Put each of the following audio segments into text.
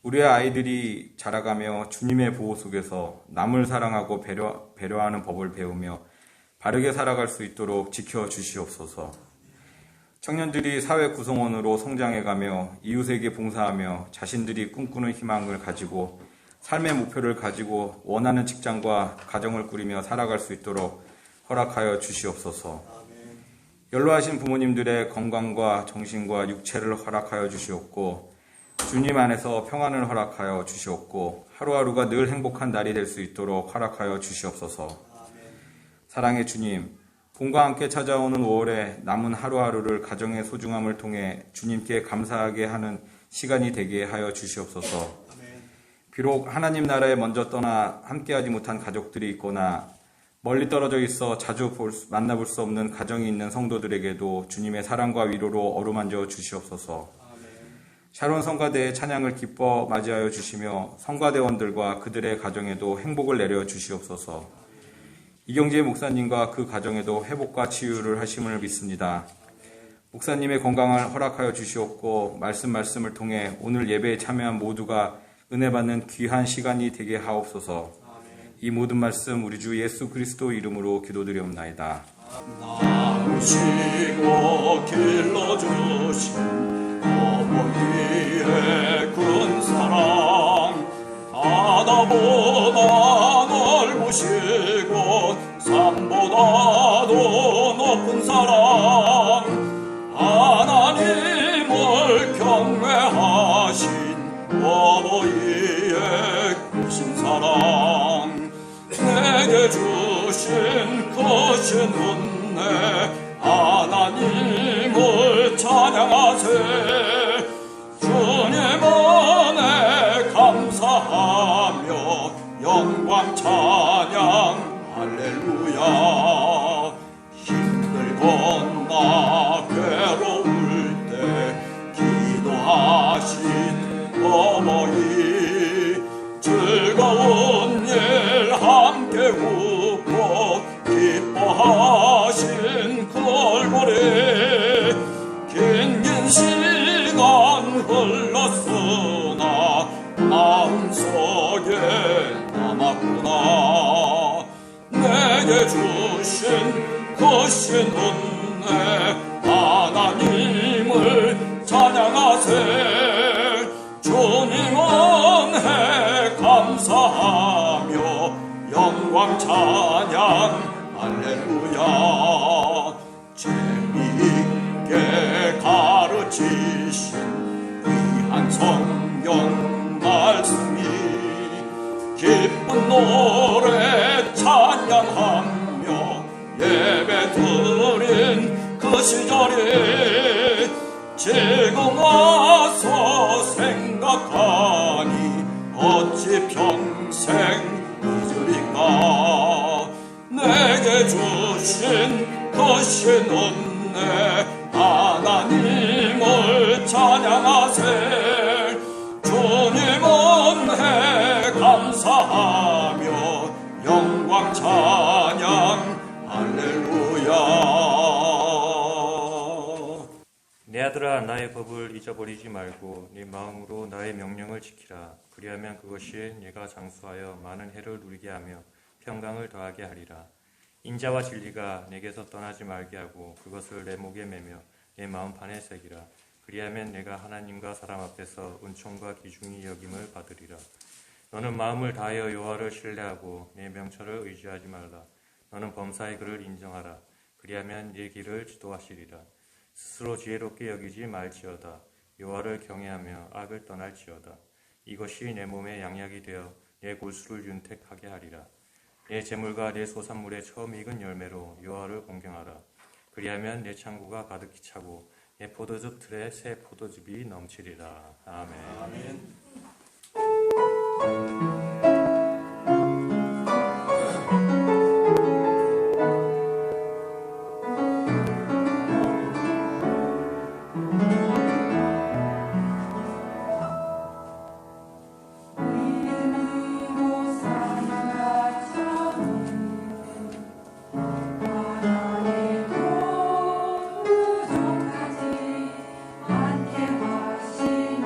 우리의 아이들이 자라가며 주님의 보호 속에서 남을 사랑하고 배려하는 법을 배우며 바르게 살아갈 수 있도록 지켜주시옵소서. 청년들이 사회 구성원으로 성장해가며 이웃에게 봉사하며 자신들이 꿈꾸는 희망을 가지고 삶의 목표를 가지고 원하는 직장과 가정을 꾸리며 살아갈 수 있도록 허락하여 주시옵소서. 연로하신 부모님들의 건강과 정신과 육체를 허락하여 주시옵고 주님 안에서 평안을 허락하여 주시옵고 하루하루가 늘 행복한 날이 될 수 있도록 허락하여 주시옵소서. 사랑의 주님, 봄과 함께 찾아오는 5월에 남은 하루하루를 가정의 소중함을 통해 주님께 감사하게 하는 시간이 되게 하여 주시옵소서. 비록 하나님 나라에 먼저 떠나 함께하지 못한 가족들이 있거나 멀리 떨어져 있어 자주 만나볼 수 없는 가정이 있는 성도들에게도 주님의 사랑과 위로로 어루만져 주시옵소서. 샤론 성가대의 찬양을 기뻐 맞이하여 주시며 성가대원들과 그들의 가정에도 행복을 내려 주시옵소서. 이경재 목사님과 그 가정에도 회복과 치유를 하심을 믿습니다. 목사님의 건강을 허락하여 주시옵고 말씀을 통해 오늘 예배에 참여한 모두가 은혜 받는 귀한 시간이 되게 하옵소서. 이 모든 말씀 우리 주 예수 그리스도 이름으로 기도드리옵나이다. 나으시고 길러주신 어머니의 큰 사랑, 바다보다 넓으시고 산보다도 높은 사랑, 하나님을 경외하신 어머니의 크신 사랑, 내게 주신 크신 은혜 하나님을 찬양하세. 주님 은혜 감사하며 영광 찬양 할렐루야. 힘들거나 괴로울 때 기도하신 어머니, 즐거운 일 함께 웃고 기뻐하신 걸고리, 긴 시간 흘렀으나 마음속에 남았구나. 내게 주신 크신 은혜 하나님을 찬양하세. 주님 은혜 감사하며 영광 찬양 할렐루야. 재미있게 가르치신 귀한 성경 말씀이 기쁜 노래 찬양하며 예배 드린 그 시절이 지금 와서 생각하니 어찌 평생 잊으리까. 내게 주신 크신 은혜 하나님을 찬양하세. 주님 은혜 감사하며 영광 찬양 할렐루야. 내 아들아, 나의 법을 잊어버리지 말고 네 마음으로 나의 명령을 지키라. 그리하면 그것이 네가 장수하여 많은 해를 누리게 하며 평강을 더하게 하리라. 인자와 진리가 내게서 떠나지 말게 하고 그것을 내 목에 매며 내 마음판에 새기라. 그리하면 내가 하나님과 사람 앞에서 은총과 기중이 여김을 받으리라. 너는 마음을 다하여 여호와를 신뢰하고 내 명철을 의지하지 말라. 너는 범사의 그를 인정하라. 그리하면 네 길을 지도하시리라. 스스로 지혜롭게 여기지 말지어다. 여호와를 경외하며 악을 떠날지어다. 이것이 내 몸에 양약이 되어 내 골수를 윤택하게 하리라. 내 재물과 내 소산물의 처음 익은 열매로 여호와를 공경하라. 그리하면 내 창고가 가득히 차고 내 포도즙 틀에 새 포도즙이 넘치리라. 아멘. 아멘. 하나님도 부족하지 않게 하시며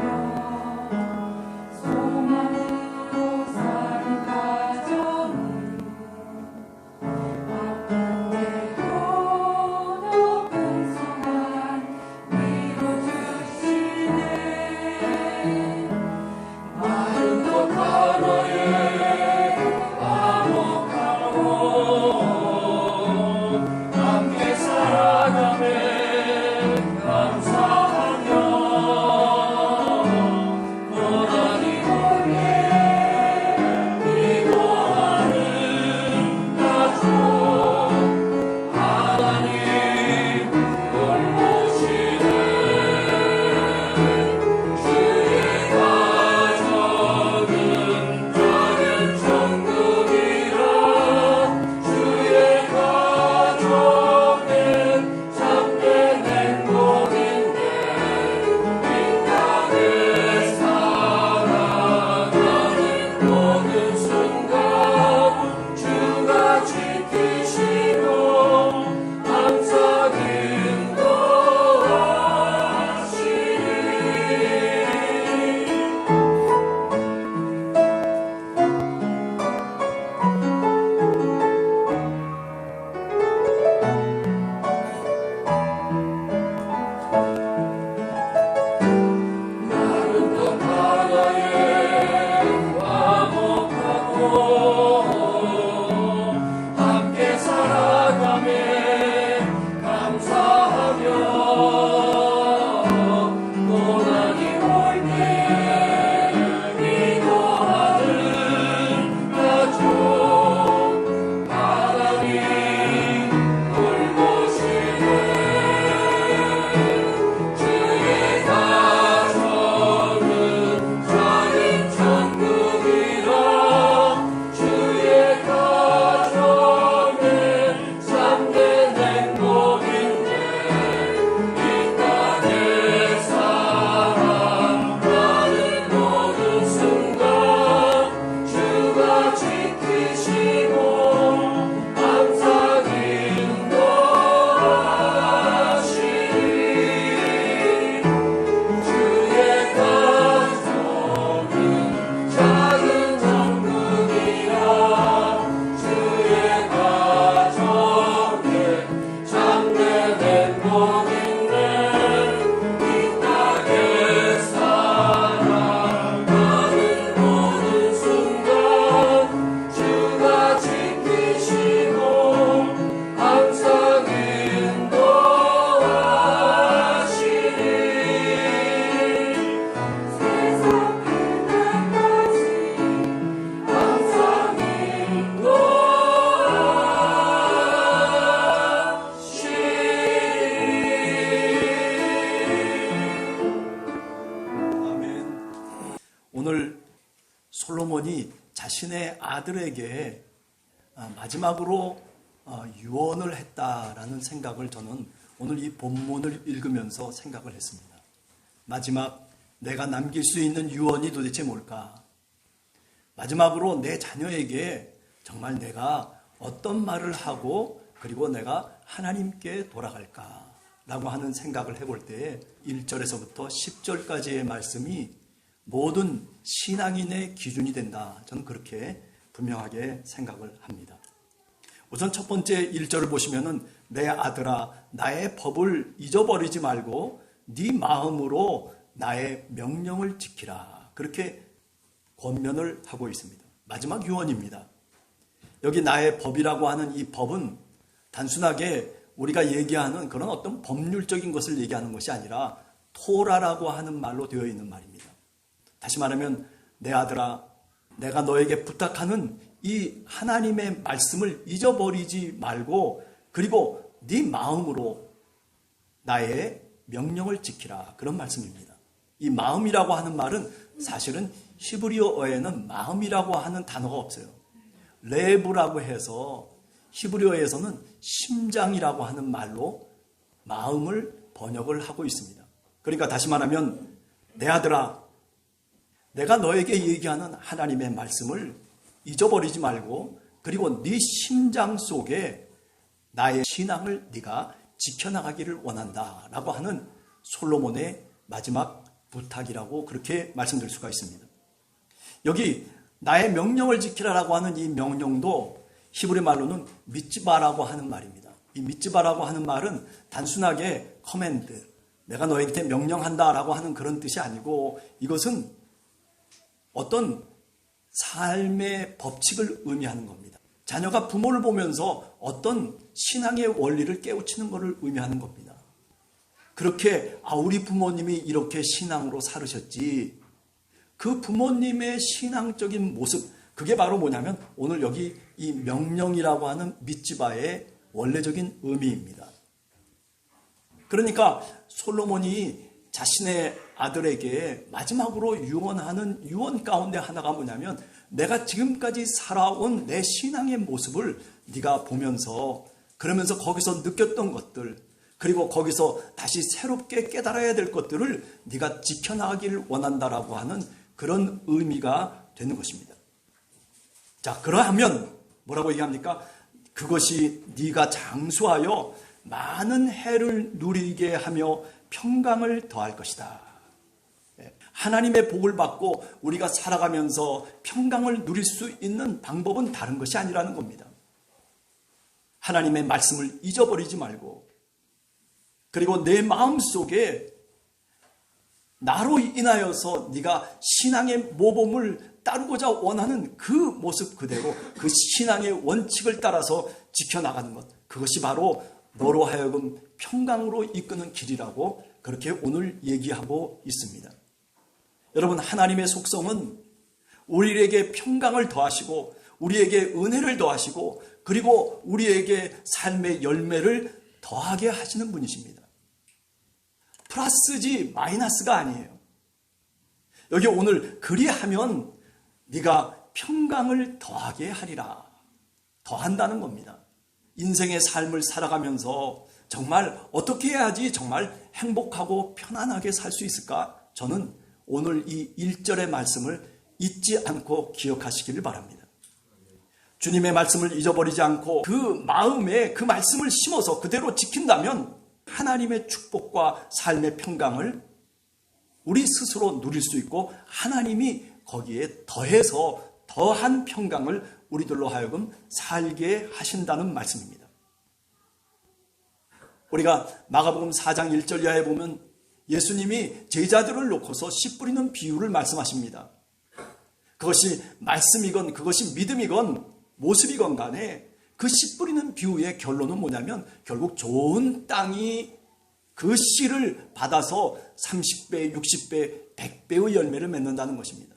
오늘 솔로몬이 자신의 아들에게 마지막으로 유언을 했다라는 생각을 저는 오늘 이 본문을 읽으면서 생각을 했습니다. 마지막 내가 남길 수 있는 유언이 도대체 뭘까? 마지막으로 내 자녀에게 정말 내가 어떤 말을 하고 그리고 내가 하나님께 돌아갈까? 라고 하는 생각을 해볼 때 1절에서부터 10절까지의 말씀이 모든 신앙인의 기준이 된다. 저는 그렇게 분명하게 생각을 합니다. 우선 첫 번째 1절을 보시면은 내 아들아 나의 법을 잊어버리지 말고 네 마음으로 나의 명령을 지키라. 그렇게 권면을 하고 있습니다. 마지막 유언입니다. 여기 나의 법이라고 하는 이 법은 단순하게 우리가 얘기하는 그런 어떤 법률적인 것을 얘기하는 것이 아니라 토라라고 하는 말로 되어 있는 말입니다. 다시 말하면 내 아들아 내가 너에게 부탁하는 이 하나님의 말씀을 잊어버리지 말고 그리고 네 마음으로 나의 명령을 지키라. 그런 말씀입니다. 이 마음이라고 하는 말은 사실은 히브리어에는 마음이라고 하는 단어가 없어요. 레브라고 해서 히브리어에서는 심장이라고 하는 말로 마음을 번역을 하고 있습니다. 그러니까 다시 말하면 내 아들아 내가 너에게 얘기하는 하나님의 말씀을 잊어버리지 말고 그리고 네 심장 속에 나의 신앙을 네가 지켜나가기를 원한다 라고 하는 솔로몬의 마지막 부탁이라고 그렇게 말씀드릴 수가 있습니다. 여기 나의 명령을 지키라라고 하는 이 명령도 히브리 말로는 미츠바라고 하는 말입니다. 이 미츠바라고 하는 말은 단순하게 커맨드, 내가 너에게 명령한다라고 하는 그런 뜻이 아니고 이것은 어떤 삶의 법칙을 의미하는 겁니다. 자녀가 부모를 보면서 어떤 신앙의 원리를 깨우치는 것을 의미하는 겁니다. 그렇게 우리 부모님이 이렇게 신앙으로 살으셨지. 그 부모님의 신앙적인 모습 그게 바로 뭐냐면 오늘 여기 이 명령이라고 하는 미츠바의 원래적인 의미입니다. 그러니까 솔로몬이 자신의 아들에게 마지막으로 유언하는 유언 가운데 하나가 뭐냐면 내가 지금까지 살아온 내 신앙의 모습을 네가 보면서 그러면서 거기서 느꼈던 것들 그리고 거기서 다시 새롭게 깨달아야 될 것들을 네가 지켜나가기를 원한다라고 하는 그런 의미가 되는 것입니다. 자, 그러하면 뭐라고 얘기합니까? 그것이 네가 장수하여 많은 해를 누리게 하며 평강을 더할 것이다. 하나님의 복을 받고 우리가 살아가면서 평강을 누릴 수 있는 방법은 다른 것이 아니라는 겁니다. 하나님의 말씀을 잊어버리지 말고 그리고 내 마음속에 나로 인하여서 네가 신앙의 모범을 따르고자 원하는 그 모습 그대로 그 신앙의 원칙을 따라서 지켜나가는 것 그것이 바로 너로 하여금 평강으로 이끄는 길이라고 그렇게 오늘 얘기하고 있습니다. 여러분 하나님의 속성은 우리에게 평강을 더하시고 우리에게 은혜를 더하시고 그리고 우리에게 삶의 열매를 더하게 하시는 분이십니다. 플러스지 마이너스가 아니에요. 여기 오늘 그리하면 네가 평강을 더하게 하리라. 더한다는 겁니다. 인생의 삶을 살아가면서 정말 어떻게 해야지 정말 행복하고 편안하게 살 수 있을까? 저는 오늘 이 1절의 말씀을 잊지 않고 기억하시기를 바랍니다. 주님의 말씀을 잊어버리지 않고 그 마음에 그 말씀을 심어서 그대로 지킨다면 하나님의 축복과 삶의 평강을 우리 스스로 누릴 수 있고 하나님이 거기에 더해서 더한 평강을 우리들로 하여금 살게 하신다는 말씀입니다. 우리가 마가복음 4장 1절 이하에 보면 예수님이 제자들을 놓고서 씨 뿌리는 비유를 말씀하십니다. 그것이 말씀이건 그것이 믿음이건 모습이건 간에 그 씨 뿌리는 비유의 결론은 뭐냐면 결국 좋은 땅이 그 씨를 받아서 30배, 60배, 100배의 열매를 맺는다는 것입니다.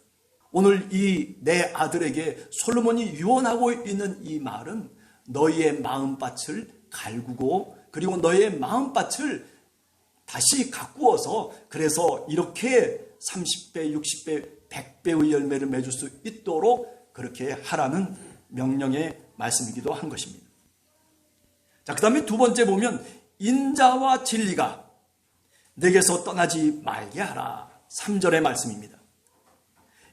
오늘 이 내 아들에게 솔로몬이 유언하고 있는 이 말은 너희의 마음밭을 갈구고 그리고 너희의 마음밭을 다시 가꾸어서 그래서 이렇게 30배, 60배, 100배의 열매를 맺을 수 있도록 그렇게 하라는 명령의 말씀이기도 한 것입니다. 자, 그 다음에 두 번째 보면 인자와 진리가 내게서 떠나지 말게 하라. 3절의 말씀입니다.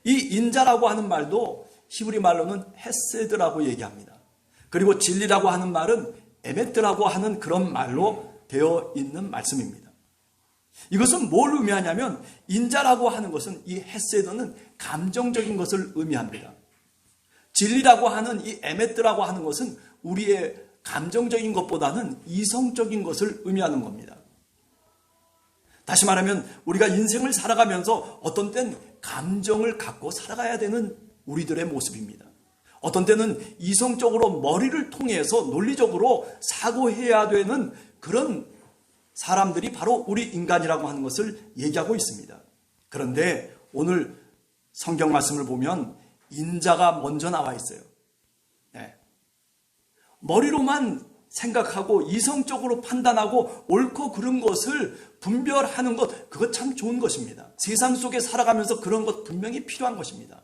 이 인자라고 하는 말도 히브리 말로는 헤세드라고 얘기합니다. 그리고 진리라고 하는 말은 에메트라고 하는 그런 말로 되어 있는 말씀입니다. 이것은 뭘 의미하냐면 인자라고 하는 것은 이 헤세드는 감정적인 것을 의미합니다. 진리라고 하는 이 에메트라고 하는 것은 우리의 감정적인 것보다는 이성적인 것을 의미하는 겁니다. 다시 말하면 우리가 인생을 살아가면서 어떤 때는 감정을 갖고 살아가야 되는 우리들의 모습입니다. 어떤 때는 이성적으로 머리를 통해서 논리적으로 사고해야 되는 그런 사람들이 바로 우리 인간이라고 하는 것을 얘기하고 있습니다. 그런데 오늘 성경 말씀을 보면 인자가 먼저 나와 있어요. 네. 머리로만 생각하고 이성적으로 판단하고 옳고 그른 것을 분별하는 것, 그것 참 좋은 것입니다. 세상 속에 살아가면서 그런 것 분명히 필요한 것입니다.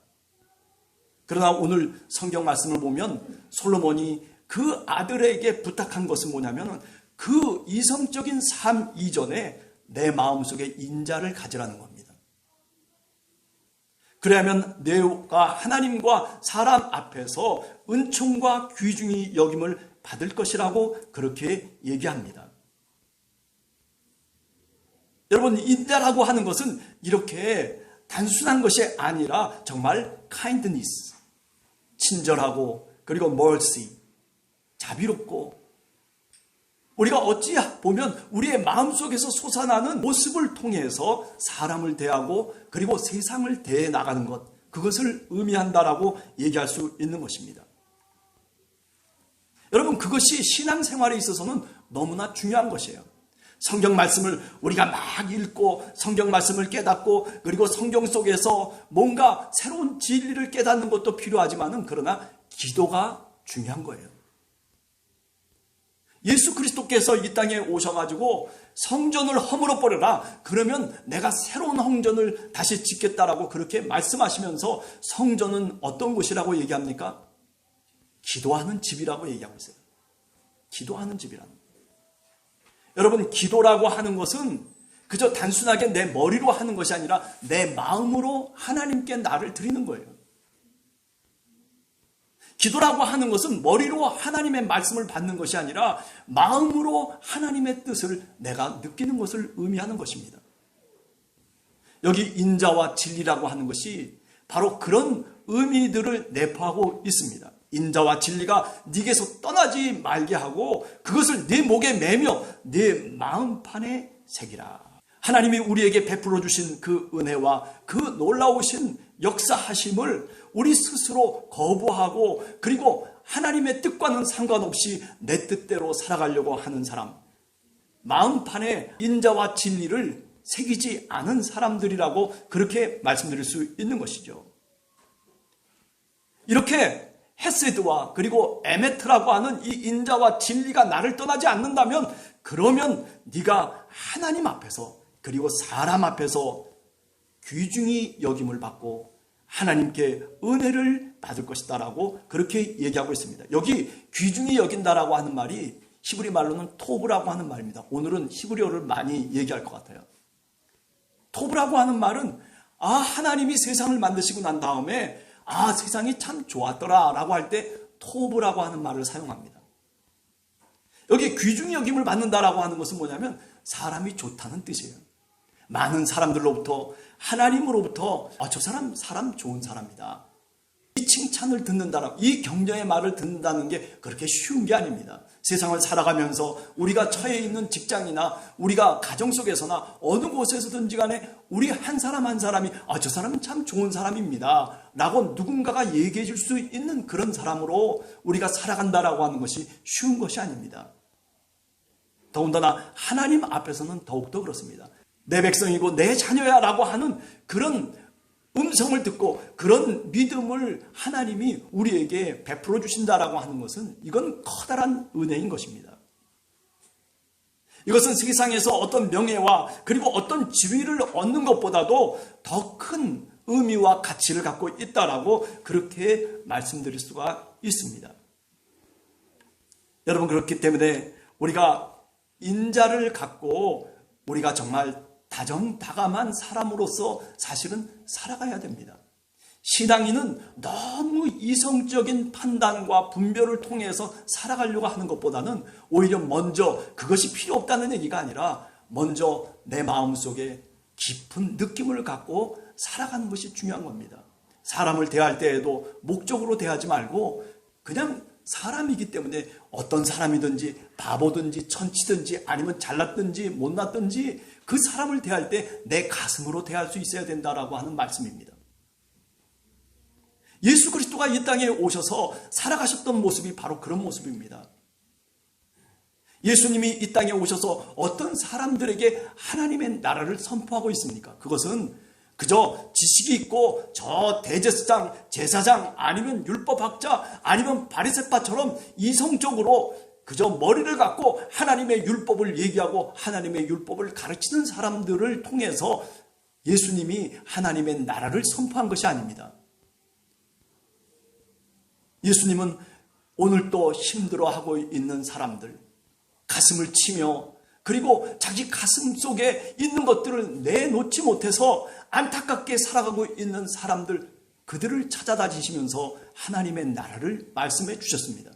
그러나 오늘 성경 말씀을 보면 솔로몬이 그 아들에게 부탁한 것은 뭐냐면 그 이성적인 삶 이전에 내 마음속에 인자를 가지라는 겁니다. 그래야면 내가 하나님과 사람 앞에서 은총과 귀중히 여김을 받을 것이라고 그렇게 얘기합니다. 여러분, 인자라고 하는 것은 이렇게 단순한 것이 아니라 정말 kindness, 친절하고 그리고 mercy, 자비롭고 우리가 어찌 보면 우리의 마음속에서 솟아나는 모습을 통해서 사람을 대하고 그리고 세상을 대해 나가는 것, 그것을 의미한다라고 얘기할 수 있는 것입니다. 여러분, 그것이 신앙생활에 있어서는 너무나 중요한 것이에요. 성경 말씀을 우리가 막 읽고 성경 말씀을 깨닫고 그리고 성경 속에서 뭔가 새로운 진리를 깨닫는 것도 필요하지만은 그러나 기도가 중요한 거예요. 예수 그리스도께서 이 땅에 오셔가지고 성전을 허물어 버려라. 그러면 내가 새로운 성전을 다시 짓겠다라고 그렇게 말씀하시면서 성전은 어떤 곳이라고 얘기합니까? 기도하는 집이라고 얘기하고 있어요. 기도하는 집이라는 거예요. 여러분, 기도라고 하는 것은 그저 단순하게 내 머리로 하는 것이 아니라 내 마음으로 하나님께 나를 드리는 거예요. 기도라고 하는 것은 머리로 하나님의 말씀을 받는 것이 아니라 마음으로 하나님의 뜻을 내가 느끼는 것을 의미하는 것입니다. 여기 인자와 진리라고 하는 것이 바로 그런 의미들을 내포하고 있습니다. 인자와 진리가 네게서 떠나지 말게 하고 그것을 네 목에 매며 네 마음판에 새기라. 하나님이 우리에게 베풀어 주신 그 은혜와 그 놀라우신 역사하심을 우리 스스로 거부하고 그리고 하나님의 뜻과는 상관없이 내 뜻대로 살아가려고 하는 사람, 마음판에 인자와 진리를 새기지 않은 사람들이라고 그렇게 말씀드릴 수 있는 것이죠. 이렇게 헤세드와 그리고 에메트라고 하는 이 인자와 진리가 나를 떠나지 않는다면 그러면 네가 하나님 앞에서 그리고 사람 앞에서 귀중히 여김을 받고 하나님께 은혜를 받을 것이다 라고 그렇게 얘기하고 있습니다. 여기 귀중히 여긴다라고 하는 말이 히브리 말로는 토브라고 하는 말입니다. 오늘은 히브리어를 많이 얘기할 것 같아요. 토브라고 하는 말은 하나님이 세상을 만드시고 난 다음에 세상이 참 좋았더라 라고 할 때 토브라고 하는 말을 사용합니다. 여기 귀중히 여김을 받는다라고 하는 것은 뭐냐면 사람이 좋다는 뜻이에요. 많은 사람들로부터 하나님으로부터 저 사람 좋은 사람이다. 이 칭찬을 듣는다라고, 이 격려의 말을 듣는다는 게 그렇게 쉬운 게 아닙니다. 세상을 살아가면서 우리가 처해 있는 직장이나 우리가 가정 속에서나 어느 곳에서든지 간에 우리 한 사람 한 사람이 저 사람은 참 좋은 사람입니다 라고 누군가가 얘기해 줄 수 있는 그런 사람으로 우리가 살아간다라고 하는 것이 쉬운 것이 아닙니다. 더군다나 하나님 앞에서는 더욱더 그렇습니다. 내 백성이고 내 자녀야 라고 하는 그런 음성을 듣고 그런 믿음을 하나님이 우리에게 베풀어 주신다라고 하는 것은 이건 커다란 은혜인 것입니다. 이것은 세상에서 어떤 명예와 그리고 어떤 지위를 얻는 것보다도 더 큰 의미와 가치를 갖고 있다라고 그렇게 말씀드릴 수가 있습니다. 여러분, 그렇기 때문에 우리가 인자를 갖고 우리가 정말 다정다감한 사람으로서 사실은 살아가야 됩니다. 신앙인은 너무 이성적인 판단과 분별을 통해서 살아가려고 하는 것보다는 오히려 먼저 그것이 필요 없다는 얘기가 아니라 먼저 내 마음속에 깊은 느낌을 갖고 살아가는 것이 중요한 겁니다. 사람을 대할 때에도 목적으로 대하지 말고 그냥 사람이기 때문에 어떤 사람이든지 바보든지 천치든지 아니면 잘났든지 못났든지 그 사람을 대할 때 내 가슴으로 대할 수 있어야 된다라고 하는 말씀입니다. 예수 그리스도가 이 땅에 오셔서 살아가셨던 모습이 바로 그런 모습입니다. 예수님이 이 땅에 오셔서 어떤 사람들에게 하나님의 나라를 선포하고 있습니까? 그것은 그저 지식이 있고 저 대제사장, 제사장 아니면 율법학자 아니면 바리새파처럼 이성적으로 그저 머리를 갖고 하나님의 율법을 얘기하고 하나님의 율법을 가르치는 사람들을 통해서 예수님이 하나님의 나라를 선포한 것이 아닙니다. 예수님은 오늘도 힘들어하고 있는 사람들, 가슴을 치며 그리고 자기 가슴 속에 있는 것들을 내놓지 못해서 안타깝게 살아가고 있는 사람들, 그들을 찾아다니시면서 하나님의 나라를 말씀해 주셨습니다.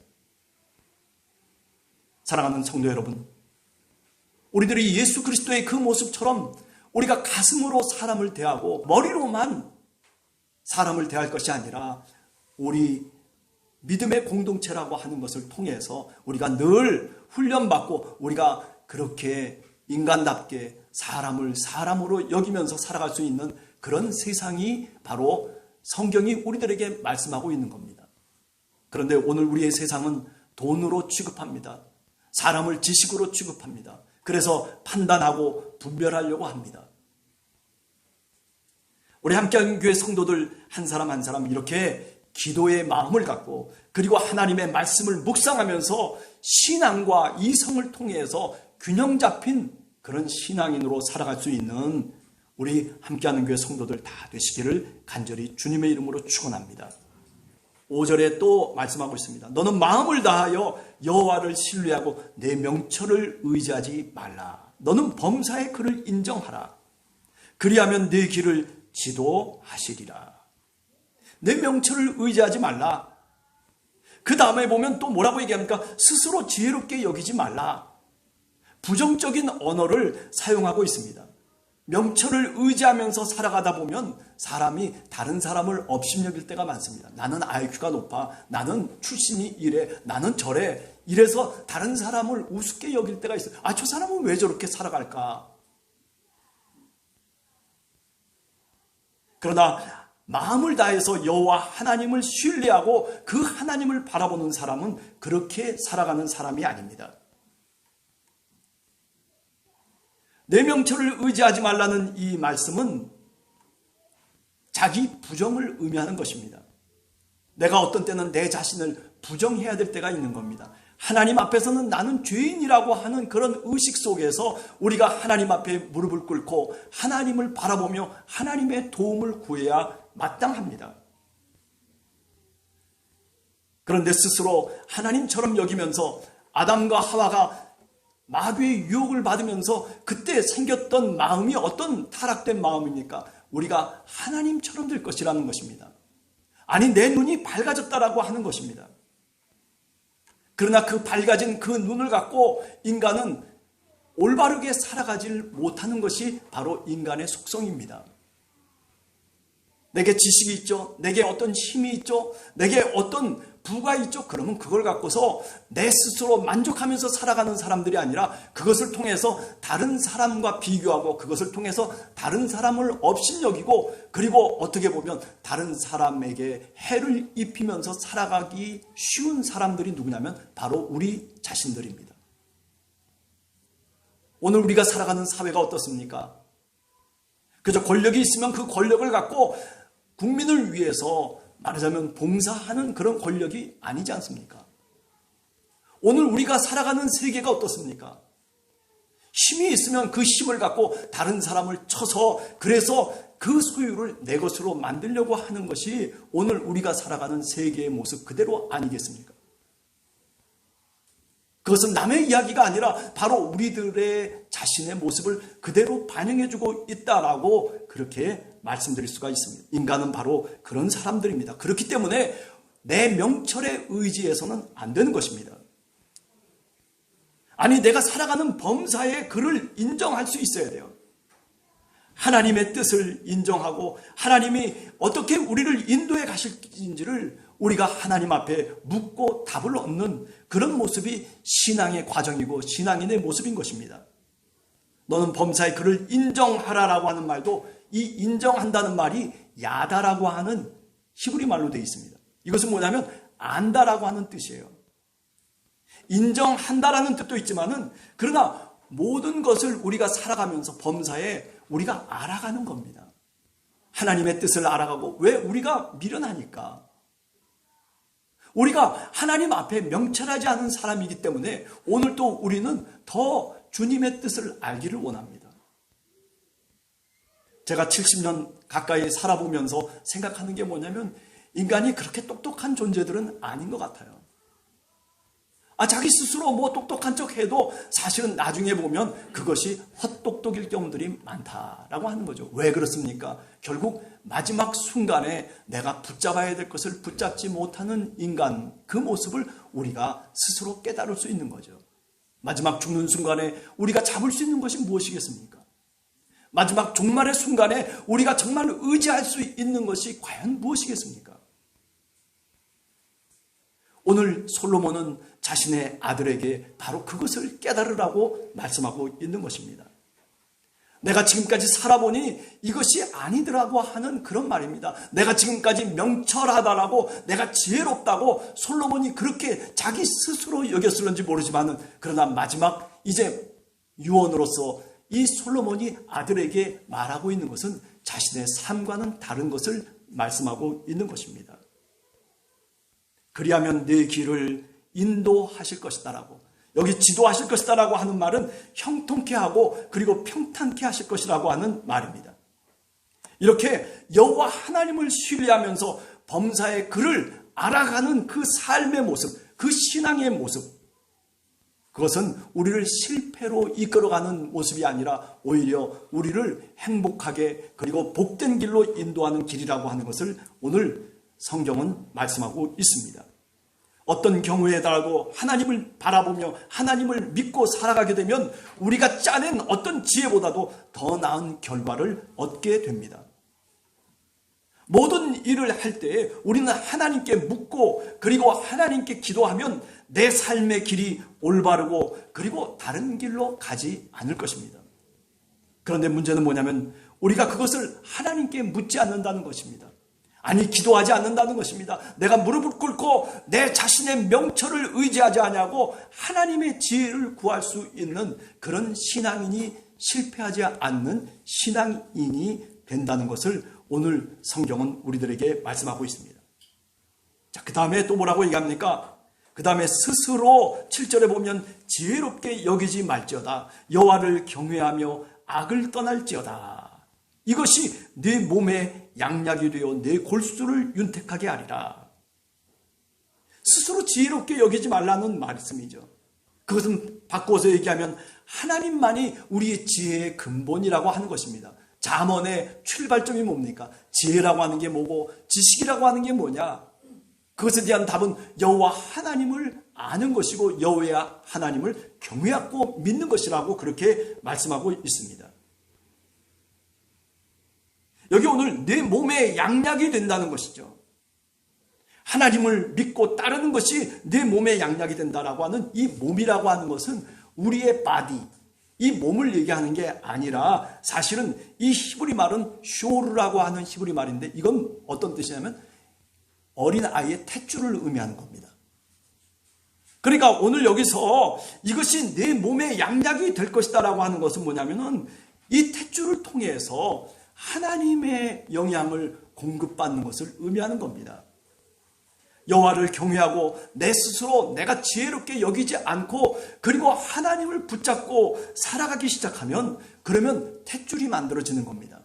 사랑하는 성도 여러분, 우리들이 예수 그리스도의 그 모습처럼 우리가 가슴으로 사람을 대하고 머리로만 사람을 대할 것이 아니라 우리 믿음의 공동체라고 하는 것을 통해서 우리가 늘 훈련받고 우리가 그렇게 인간답게 사람을 사람으로 여기면서 살아갈 수 있는 그런 세상이 바로 성경이 우리들에게 말씀하고 있는 겁니다. 그런데 오늘 우리의 세상은 돈으로 취급합니다. 사람을 지식으로 취급합니다. 그래서 판단하고 분별하려고 합니다. 우리 함께하는 교회 성도들 한 사람 한 사람 이렇게 기도의 마음을 갖고 그리고 하나님의 말씀을 묵상하면서 신앙과 이성을 통해서 균형 잡힌 그런 신앙인으로 살아갈 수 있는 우리 함께하는 교회 성도들 다 되시기를 간절히 주님의 이름으로 축원합니다. 5절에 또 말씀하고 있습니다. 너는 마음을 다하여 여호와를 신뢰하고 내 명철을 의지하지 말라. 너는 범사의 그를 인정하라. 그리하면 내 길을 지도하시리라. 내 명철을 의지하지 말라. 그 다음에 보면 또 뭐라고 얘기합니까? 스스로 지혜롭게 여기지 말라. 부정적인 언어를 사용하고 있습니다. 명철을 의지하면서 살아가다 보면 사람이 다른 사람을 업신여길 때가 많습니다. 나는 IQ가 높아, 나는 출신이 이래, 나는 저래, 이래서 다른 사람을 우습게 여길 때가 있어요. 아, 저 사람은 왜 저렇게 살아갈까? 그러나 마음을 다해서 여호와 하나님을 신뢰하고 그 하나님을 바라보는 사람은 그렇게 살아가는 사람이 아닙니다. 내 명철을 의지하지 말라는 이 말씀은 자기 부정을 의미하는 것입니다. 내가 어떤 때는 내 자신을 부정해야 될 때가 있는 겁니다. 하나님 앞에서는 나는 죄인이라고 하는 그런 의식 속에서 우리가 하나님 앞에 무릎을 꿇고 하나님을 바라보며 하나님의 도움을 구해야 마땅합니다. 그런데 스스로 하나님처럼 여기면서 아담과 하와가 마귀의 유혹을 받으면서 그때 생겼던 마음이 어떤 타락된 마음입니까? 우리가 하나님처럼 될 것이라는 것입니다. 아니, 내 눈이 밝아졌다라고 하는 것입니다. 그러나 그 밝아진 그 눈을 갖고 인간은 올바르게 살아가질 못하는 것이 바로 인간의 속성입니다. 내게 지식이 있죠. 내게 어떤 힘이 있죠. 내게 어떤 부가 있죠. 그러면 그걸 갖고서 내 스스로 만족하면서 살아가는 사람들이 아니라 그것을 통해서 다른 사람과 비교하고 그것을 통해서 다른 사람을 업신여기고 그리고 어떻게 보면 다른 사람에게 해를 입히면서 살아가기 쉬운 사람들이 누구냐면 바로 우리 자신들입니다. 오늘 우리가 살아가는 사회가 어떻습니까? 그저 권력이 있으면 그 권력을 갖고 국민을 위해서 말하자면 봉사하는 그런 권력이 아니지 않습니까? 오늘 우리가 살아가는 세계가 어떻습니까? 힘이 있으면 그 힘을 갖고 다른 사람을 쳐서 그래서 그 소유를 내 것으로 만들려고 하는 것이 오늘 우리가 살아가는 세계의 모습 그대로 아니겠습니까? 그것은 남의 이야기가 아니라 바로 우리들의 자신의 모습을 그대로 반영해주고 있다라고 그렇게 말씀드릴 수가 있습니다. 인간은 바로 그런 사람들입니다. 그렇기 때문에 내 명철에 의지해서는 안 되는 것입니다. 아니, 내가 살아가는 범사에 그를 인정할 수 있어야 돼요. 하나님의 뜻을 인정하고 하나님이 어떻게 우리를 인도해 가실지를 우리가 하나님 앞에 묻고 답을 얻는 그런 모습이 신앙의 과정이고 신앙인의 모습인 것입니다. 너는 범사에 그를 인정하라라고 하는 말도 이 인정한다는 말이 야다라고 하는 히브리 말로 되어 있습니다. 이것은 뭐냐면 안다라고 하는 뜻이에요. 인정한다라는 뜻도 있지만은 그러나 모든 것을 우리가 살아가면서 범사에 우리가 알아가는 겁니다. 하나님의 뜻을 알아가고 왜 우리가 미련하니까 우리가 하나님 앞에 명철하지 않은 사람이기 때문에 오늘도 우리는 더 주님의 뜻을 알기를 원합니다. 제가 70년 가까이 살아보면서 생각하는 게 뭐냐면 인간이 그렇게 똑똑한 존재들은 아닌 것 같아요. 자기 스스로 뭐 똑똑한 척 해도 사실은 나중에 보면 그것이 헛똑똑일 경우들이 많다라고 하는 거죠. 왜 그렇습니까? 결국 마지막 순간에 내가 붙잡아야 될 것을 붙잡지 못하는 인간, 그 모습을 우리가 스스로 깨달을 수 있는 거죠. 마지막 죽는 순간에 우리가 잡을 수 있는 것이 무엇이겠습니까? 마지막 종말의 순간에 우리가 정말 의지할 수 있는 것이 과연 무엇이겠습니까? 오늘 솔로몬은 자신의 아들에게 바로 그것을 깨달으라고 말씀하고 있는 것입니다. 내가 지금까지 살아보니 이것이 아니더라고 하는 그런 말입니다. 내가 지금까지 명철하다라고 내가 지혜롭다고 솔로몬이 그렇게 자기 스스로 여겼을는지 모르지만은 그러나 마지막 이제 유언으로서 이 솔로몬이 아들에게 말하고 있는 것은 자신의 삶과는 다른 것을 말씀하고 있는 것입니다. 그리하면 내 길을 인도하실 것이다라고, 여기 지도하실 것이다라고 하는 말은 형통케 하고 그리고 평탄케 하실 것이라고 하는 말입니다. 이렇게 여호와 하나님을 신뢰하면서 범사에 그를 알아가는 그 삶의 모습, 그 신앙의 모습, 그것은 우리를 실패로 이끌어가는 모습이 아니라 오히려 우리를 행복하게 그리고 복된 길로 인도하는 길이라고 하는 것을 오늘 성경은 말씀하고 있습니다. 어떤 경우에라도 하나님을 바라보며 하나님을 믿고 살아가게 되면 우리가 짜낸 어떤 지혜보다도 더 나은 결과를 얻게 됩니다. 모든 일을 할 때 우리는 하나님께 묻고 그리고 하나님께 기도하면 내 삶의 길이 올바르고 그리고 다른 길로 가지 않을 것입니다. 그런데 문제는 뭐냐면 우리가 그것을 하나님께 묻지 않는다는 것입니다. 아니, 기도하지 않는다는 것입니다. 내가 무릎을 꿇고 내 자신의 명철을 의지하지 않냐고 하나님의 지혜를 구할 수 있는 그런 신앙인이 실패하지 않는 신앙인이 된다는 것을 오늘 성경은 우리들에게 말씀하고 있습니다. 자, 그 다음에 또 뭐라고 얘기합니까? 그 다음에 스스로 7절에 보면 지혜롭게 여기지 말지어다. 여호와를 경외하며 악을 떠날지어다. 이것이 내 몸에 양약이 되어 내 골수를 윤택하게 하리라. 스스로 지혜롭게 여기지 말라는 말씀이죠. 그것은 바꿔서 얘기하면 하나님만이 우리의 지혜의 근본이라고 하는 것입니다. 잠언의 출발점이 뭡니까? 지혜라고 하는 게 뭐고 지식이라고 하는 게 뭐냐? 그것에 대한 답은 여호와 하나님을 아는 것이고 여호와 하나님을 경외하고 믿는 것이라고 그렇게 말씀하고 있습니다. 여기 오늘 내 몸에 양약이 된다는 것이죠. 하나님을 믿고 따르는 것이 내 몸에 양약이 된다라고 하는 이 몸이라고 하는 것은 우리의 바디, 이 몸을 얘기하는 게 아니라 사실은 이 히브리 말은 쇼르라고 하는 히브리 말인데 이건 어떤 뜻이냐면 어린아이의 탯줄을 의미하는 겁니다. 그러니까 오늘 여기서 이것이 내 몸에 양약이 될 것이다라고 하는 것은 뭐냐면은 이 탯줄을 통해서 하나님의 영향을 공급받는 것을 의미하는 겁니다. 여호와를 경외하고 내 스스로 내가 지혜롭게 여기지 않고 그리고 하나님을 붙잡고 살아가기 시작하면 그러면 탯줄이 만들어지는 겁니다.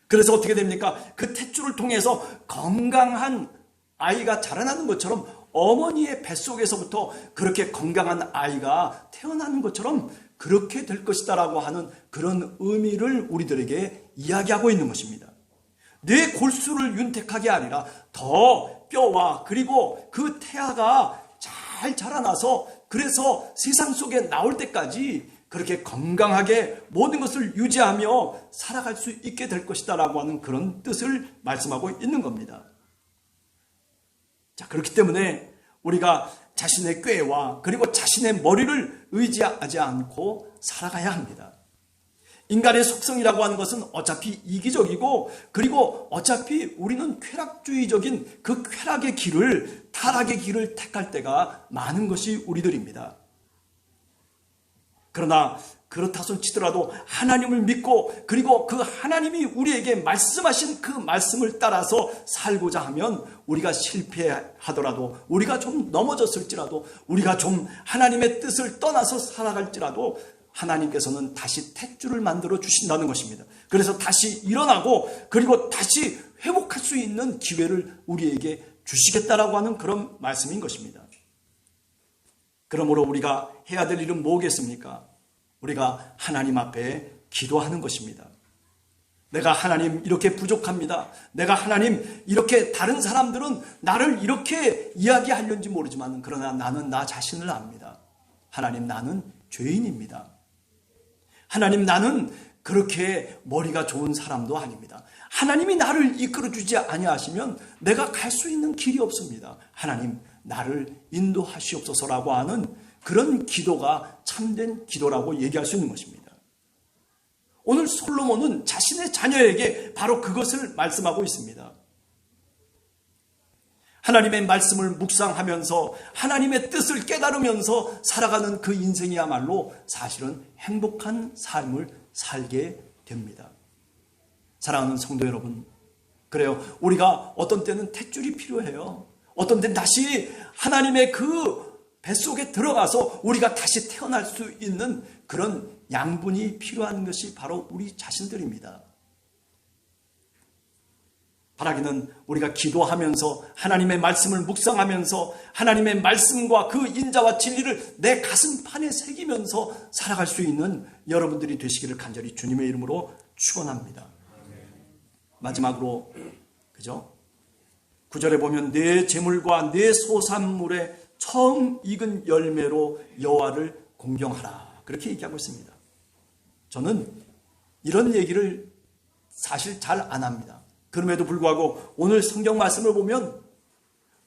그래서 어떻게 됩니까? 그 탯줄을 통해서 건강한 아이가 자라나는 것처럼 어머니의 뱃속에서부터 그렇게 건강한 아이가 태어나는 것처럼 그렇게 될 것이다라고 하는 그런 의미를 우리들에게 이야기하고 있는 것입니다. 내 골수를 윤택하게 하리라. 더 뼈와 그리고 그 태아가 잘 자라나서 그래서 세상 속에 나올 때까지 그렇게 건강하게 모든 것을 유지하며 살아갈 수 있게 될 것이다 라고 하는 그런 뜻을 말씀하고 있는 겁니다. 자, 그렇기 때문에 우리가 자신의 꾀와 그리고 자신의 머리를 의지하지 않고 살아가야 합니다. 인간의 속성이라고 하는 것은 어차피 이기적이고 그리고 어차피 우리는 쾌락주의적인 그 쾌락의 길을 타락의 길을 택할 때가 많은 것이 우리들입니다. 그러나 그렇다 손 치더라도 하나님을 믿고 그리고 그 하나님이 우리에게 말씀하신 그 말씀을 따라서 살고자 하면 우리가 실패하더라도 우리가 좀 넘어졌을지라도 우리가 좀 하나님의 뜻을 떠나서 살아갈지라도 하나님께서는 다시 탯줄을 만들어 주신다는 것입니다. 그래서 다시 일어나고 그리고 다시 회복할 수 있는 기회를 우리에게 주시겠다라고 하는 그런 말씀인 것입니다. 그러므로 우리가 해야 될 일은 뭐겠습니까? 우리가 하나님 앞에 기도하는 것입니다. 내가 하나님 이렇게 부족합니다. 내가 하나님 이렇게 다른 사람들은 나를 이렇게 이야기하려는지 모르지만 그러나 나는 나 자신을 압니다. 하나님 나는 죄인입니다. 하나님 나는 그렇게 머리가 좋은 사람도 아닙니다. 하나님이 나를 이끌어주지 아니하시면 내가 갈 수 있는 길이 없습니다. 하나님 나를 인도하시옵소서라고 하는 그런 기도가 참된 기도라고 얘기할 수 있는 것입니다. 오늘 솔로몬은 자신의 자녀에게 바로 그것을 말씀하고 있습니다. 하나님의 말씀을 묵상하면서 하나님의 뜻을 깨달으면서 살아가는 그 인생이야말로 사실은 행복한 삶을 살게 됩니다. 사랑하는 성도 여러분, 그래요. 우리가 어떤 때는 탯줄이 필요해요. 어떤 때는 다시 하나님의 그 뱃속에 들어가서 우리가 다시 태어날 수 있는 그런 양분이 필요한 것이 바로 우리 자신들입니다. 바라기는 우리가 기도하면서 하나님의 말씀을 묵상하면서 하나님의 말씀과 그 인자와 진리를 내 가슴판에 새기면서 살아갈 수 있는 여러분들이 되시기를 간절히 주님의 이름으로 축원합니다. 마지막으로 그죠? 9절에 보면 내 재물과 내 소산물의 처음 익은 열매로 여호와를 공경하라 그렇게 얘기하고 있습니다. 저는 이런 얘기를 사실 잘 안 합니다. 그럼에도 불구하고 오늘 성경 말씀을 보면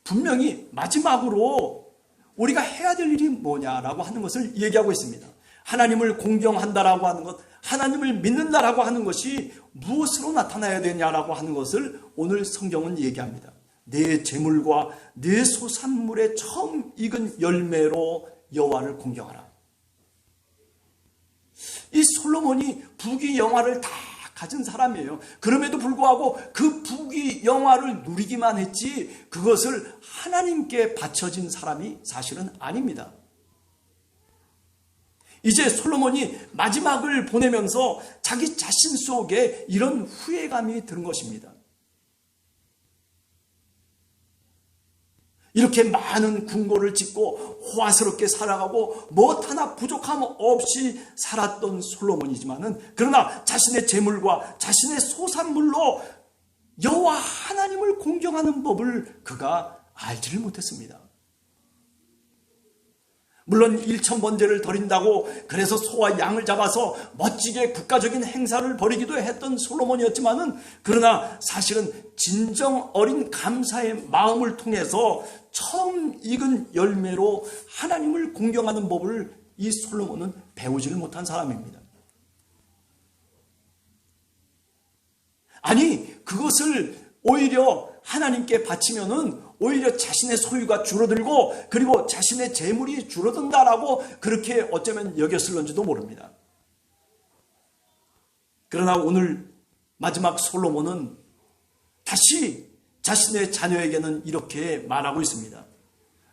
분명히 마지막으로 우리가 해야 될 일이 뭐냐라고 하는 것을 얘기하고 있습니다. 하나님을 공경한다라고 하는 것, 하나님을 믿는다라고 하는 것이 무엇으로 나타나야 되냐라고 하는 것을 오늘 성경은 얘기합니다. 내 재물과 내 소산물의 처음 익은 열매로 여호와를 공경하라. 이 솔로몬이 부귀영화를 다 가진 사람이에요. 그럼에도 불구하고 그 부귀영화를 누리기만 했지 그것을 하나님께 바쳐진 사람이 사실은 아닙니다. 이제 솔로몬이 마지막을 보내면서 자기 자신 속에 이런 후회감이 드는 것입니다. 이렇게 많은 궁궐을 짓고 호화스럽게 살아가고 무엇 하나 부족함 없이 살았던 솔로몬이지만은 그러나 자신의 재물과 자신의 소산물로 여호와 하나님을 공경하는 법을 그가 알지를 못했습니다. 물론 1000번제를 드린다고 그래서 소와 양을 잡아서 멋지게 국가적인 행사를 벌이기도 했던 솔로몬이었지만은 그러나 사실은 진정 어린 감사의 마음을 통해서 처음 익은 열매로 하나님을 공경하는 법을 이 솔로몬은 배우지를 못한 사람입니다. 아니 그것을 오히려 하나님께 바치면은 오히려 자신의 소유가 줄어들고 그리고 자신의 재물이 줄어든다라고 그렇게 어쩌면 여겼을런지도 모릅니다. 그러나 오늘 마지막 솔로몬은 다시 자신의 자녀에게는 이렇게 말하고 있습니다.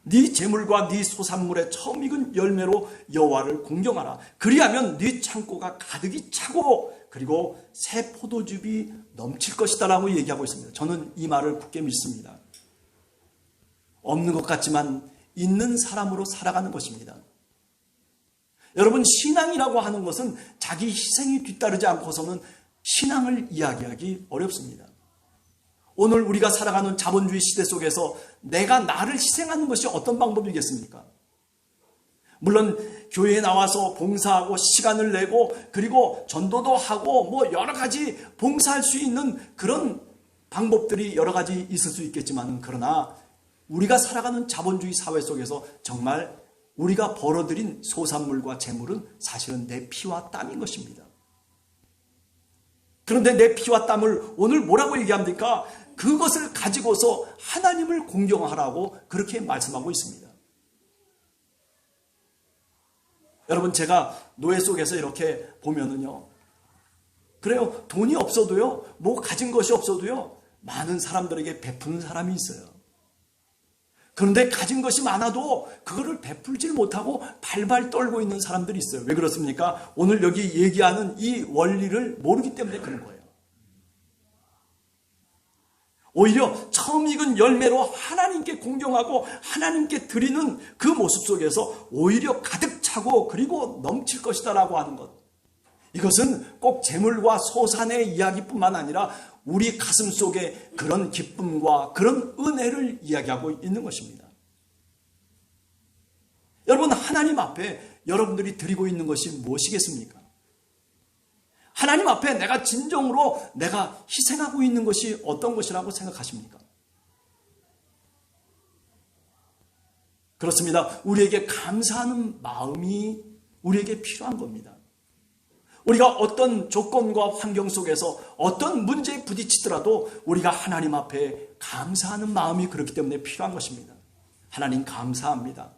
네 재물과 네 소산물의 처음 익은 열매로 여호와를 공경하라. 그리하면 네 창고가 가득히 차고 그리고 새 포도즙이 넘칠 것이다 라고 얘기하고 있습니다. 저는 이 말을 굳게 믿습니다. 없는 것 같지만 있는 사람으로 살아가는 것입니다. 여러분, 신앙이라고 하는 것은 자기 희생이 뒤따르지 않고서는 신앙을 이야기하기 어렵습니다. 오늘 우리가 살아가는 자본주의 시대 속에서 내가 나를 희생하는 것이 어떤 방법이겠습니까? 물론 교회에 나와서 봉사하고 시간을 내고 그리고 전도도 하고 뭐 여러 가지 봉사할 수 있는 그런 방법들이 여러 가지 있을 수 있겠지만, 그러나 우리가 살아가는 자본주의 사회 속에서 정말 우리가 벌어들인 소산물과 재물은 사실은 내 피와 땀인 것입니다. 그런데 내 피와 땀을 오늘 뭐라고 얘기합니까? 그것을 가지고서 하나님을 공경하라고 그렇게 말씀하고 있습니다. 여러분, 제가 노예 속에서 이렇게 보면은요, 그래요, 돈이 없어도요, 뭐 가진 것이 없어도요, 많은 사람들에게 베푸는 사람이 있어요. 그런데 가진 것이 많아도 그거를 베풀질 못하고 발발 떨고 있는 사람들이 있어요. 왜 그렇습니까? 오늘 여기 얘기하는 이 원리를 모르기 때문에 그런 거예요. 오히려 처음 익은 열매로 하나님께 공경하고 하나님께 드리는 그 모습 속에서 오히려 가득 차고 그리고 넘칠 것이다라고 하는 것. 이것은 꼭 재물과 소산의 이야기뿐만 아니라 우리 가슴 속에 그런 기쁨과 그런 은혜를 이야기하고 있는 것입니다. 여러분, 하나님 앞에 여러분들이 드리고 있는 것이 무엇이겠습니까? 하나님 앞에 내가 진정으로 내가 희생하고 있는 것이 어떤 것이라고 생각하십니까? 그렇습니다. 우리에게 감사하는 마음이 우리에게 필요한 겁니다. 우리가 어떤 조건과 환경 속에서 어떤 문제에 부딪히더라도 우리가 하나님 앞에 감사하는 마음이 그렇기 때문에 필요한 것입니다. 하나님 감사합니다.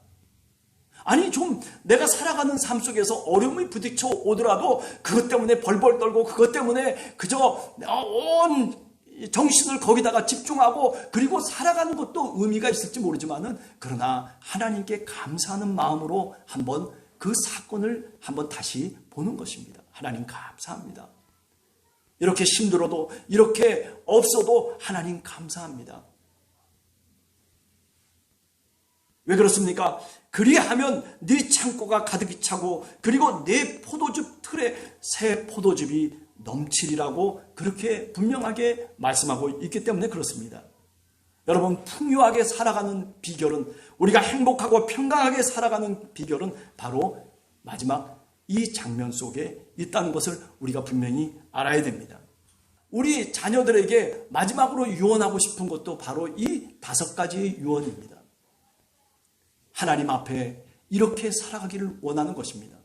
아니, 좀 내가 살아가는 삶 속에서 어려움이 부딪혀 오더라도 그것 때문에 벌벌 떨고 그것 때문에 그저 온 정신을 거기다가 집중하고 그리고 살아가는 것도 의미가 있을지 모르지만은, 그러나 하나님께 감사하는 마음으로 한번 그 사건을 한번 다시 보는 것입니다. 하나님 감사합니다. 이렇게 힘들어도 이렇게 없어도 하나님 감사합니다. 왜 그렇습니까? 그리하면 네 창고가 가득히 차고 그리고 네 포도즙 틀에 새 포도즙이 넘치리라고 그렇게 분명하게 말씀하고 있기 때문에 그렇습니다. 여러분, 풍요하게 살아가는 비결은, 우리가 행복하고 평강하게 살아가는 비결은 바로 마지막 이 장면 속에 있다는 것을 우리가 분명히 알아야 됩니다. 우리 자녀들에게 마지막으로 유언하고 싶은 것도 바로 이 5가지의 유언입니다. 하나님 앞에 이렇게 살아가기를 원하는 것입니다.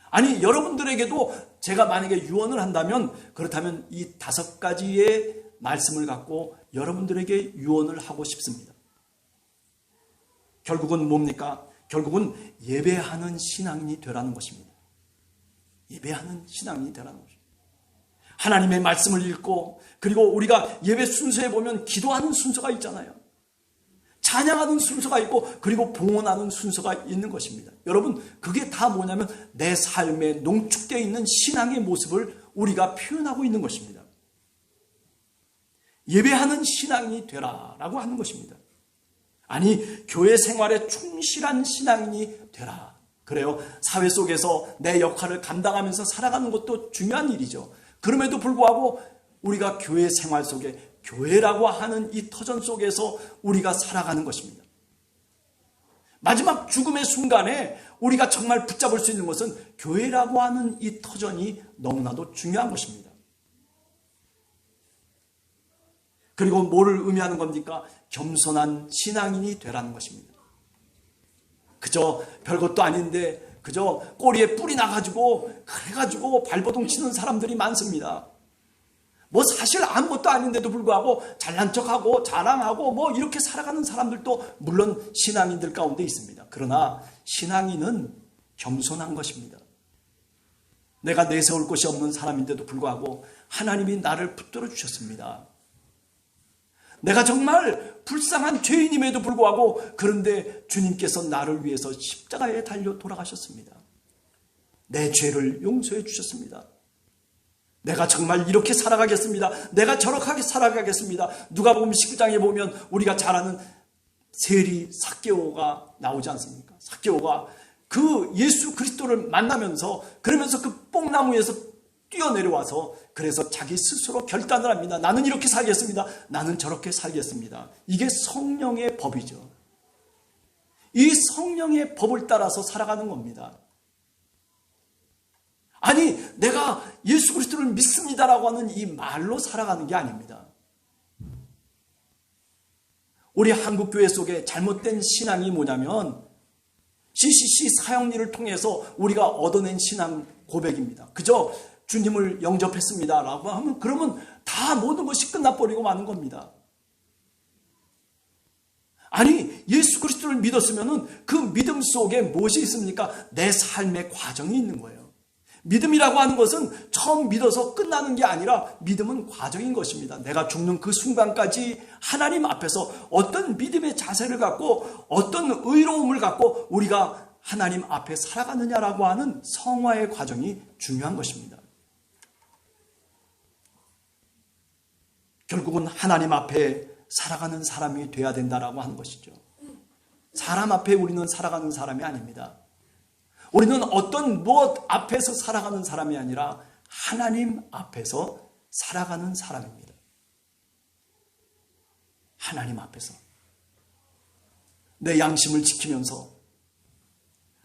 아니, 여러분들에게도 제가 만약에 유언을 한다면, 그렇다면 이 5가지의 말씀을 갖고 여러분들에게 유언을 하고 싶습니다. 결국은 뭡니까? 결국은 예배하는 신앙인이 되라는 것입니다. 예배하는 신앙인이 되라는 것입니다. 하나님의 말씀을 읽고, 그리고 우리가 예배 순서에 보면 기도하는 순서가 있잖아요. 찬양하는 순서가 있고 그리고 봉헌하는 순서가 있는 것입니다. 여러분, 그게 다 뭐냐면 내 삶에 농축되어 있는 신앙의 모습을 우리가 표현하고 있는 것입니다. 예배하는 신앙이 되라라고 하는 것입니다. 아니, 교회 생활에 충실한 신앙인이 되라. 그래요, 사회 속에서 내 역할을 감당하면서 살아가는 것도 중요한 일이죠. 그럼에도 불구하고 우리가 교회 생활 속에 교회라고 하는 이 터전 속에서 우리가 살아가는 것입니다. 마지막 죽음의 순간에 우리가 정말 붙잡을 수 있는 것은 교회라고 하는 이 터전이 너무나도 중요한 것입니다. 그리고 뭐를 의미하는 겁니까? 겸손한 신앙인이 되라는 것입니다. 그저 별것도 아닌데 그저 꼬리에 뿔이 나가지고 그래가지고 발버둥 치는 사람들이 많습니다. 뭐 사실 아무것도 아닌데도 불구하고 잘난 척하고 자랑하고 뭐 이렇게 살아가는 사람들도 물론 신앙인들 가운데 있습니다. 그러나 신앙인은 겸손한 것입니다. 내가 내세울 것이 없는 사람인데도 불구하고 하나님이 나를 붙들어 주셨습니다. 내가 정말 불쌍한 죄인임에도 불구하고 그런데 주님께서 나를 위해서 십자가에 달려 돌아가셨습니다. 내 죄를 용서해 주셨습니다. 내가 정말 이렇게 살아가겠습니다. 내가 저렇게 살아가겠습니다. 누가복음 19장에 보면 우리가 잘 아는 세리 삭개오가 나오지 않습니까? 삭개오가 그 예수 그리스도를 만나면서 그러면서 그 뽕나무에서 뛰어내려와서 그래서 자기 스스로 결단을 합니다. 나는 이렇게 살겠습니다. 나는 저렇게 살겠습니다. 이게 성령의 법이죠. 이 성령의 법을 따라서 살아가는 겁니다. 아니, 내가 예수 그리스도를 믿습니다라고 하는 이 말로 살아가는 게 아닙니다. 우리 한국교회 속에 잘못된 신앙이 뭐냐면 CCC 사형리를 통해서 우리가 얻어낸 신앙 고백입니다. 그저 주님을 영접했습니다라고 하면 그러면 다 모든 것이 끝나버리고 마는 겁니다. 아니, 예수 그리스도를 믿었으면 그 믿음 속에 무엇이 있습니까? 내 삶의 과정이 있는 거예요. 믿음이라고 하는 것은 처음 믿어서 끝나는 게 아니라 믿음은 과정인 것입니다. 내가 죽는 그 순간까지 하나님 앞에서 어떤 믿음의 자세를 갖고 어떤 의로움을 갖고 우리가 하나님 앞에 살아가느냐라고 하는 성화의 과정이 중요한 것입니다. 결국은 하나님 앞에 살아가는 사람이 돼야 된다라고 하는 것이죠. 사람 앞에 우리는 살아가는 사람이 아닙니다. 우리는 어떤 무엇 앞에서 살아가는 사람이 아니라 하나님 앞에서 살아가는 사람입니다. 하나님 앞에서 내 양심을 지키면서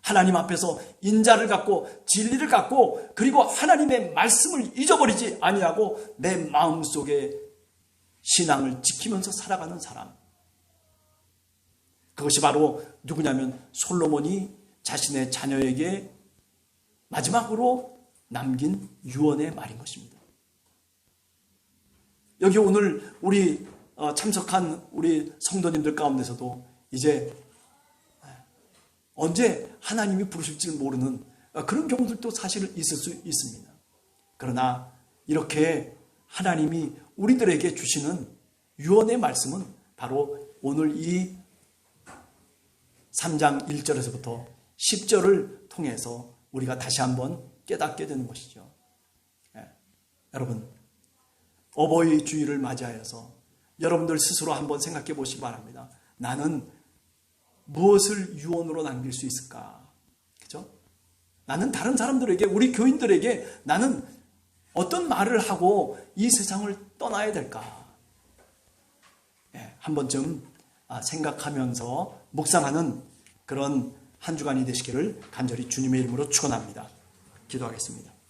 하나님 앞에서 인자를 갖고 진리를 갖고 그리고 하나님의 말씀을 잊어버리지 아니하고 내 마음속에 신앙을 지키면서 살아가는 사람. 그것이 바로 누구냐면 솔로몬이 자신의 자녀에게 마지막으로 남긴 유언의 말인 것입니다. 여기 오늘 우리 참석한 우리 성도님들 가운데서도 이제 언제 하나님이 부르실지 모르는 그런 경우들도 사실 있을 수 있습니다. 그러나 이렇게 하나님이 우리들에게 주시는 유언의 말씀은 바로 오늘 이 3장 1절에서부터 10절을 통해서 우리가 다시 한번 깨닫게 되는 것이죠. 여러분, 어버이 주일을 맞이하여서 여러분들 스스로 한번 생각해 보시기 바랍니다. 나는 무엇을 유언으로 남길 수 있을까? 그죠? 나는 다른 사람들에게, 우리 교인들에게 나는 어떤 말을 하고 이 세상을 떠나야 될까? 한 번쯤 생각하면서 묵상하는 그런 한 주간이 되시기를 간절히 주님의 이름으로 축원합니다. 기도하겠습니다.